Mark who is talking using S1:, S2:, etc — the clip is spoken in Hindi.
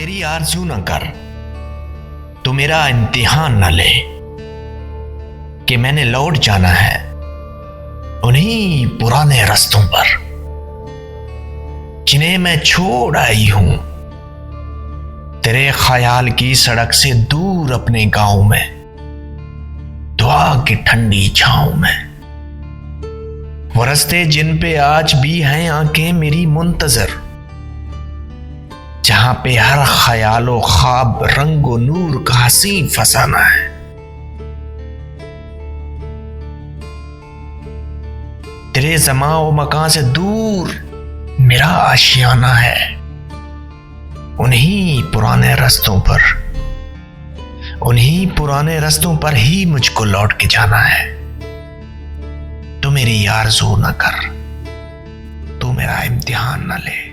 S1: मेरी आरज़ू न कर, तू मेरा इम्तिहान न ले कि मैंने लौट जाना है उन्हीं पुराने रास्तों पर जिन्हें मैं छोड़ आई हूं, तेरे ख्याल की सड़क से दूर अपने गांव में, दुआ की ठंडी छांव में। वो रास्ते जिन पे आज भी हैं आंखें मेरी मुंतजर, जहां पे हर ख्यालो ख्वाब रंगो नूर का हसी फसाना है। तेरे ज़माओ मकान से दूर मेरा आशियाना है, उन्हीं पुराने रास्तों पर, उन्हीं पुराने रास्तों पर ही मुझको लौट के जाना है। तू मेरी आरज़ू न कर, तू मेरा इम्तिहान न ले।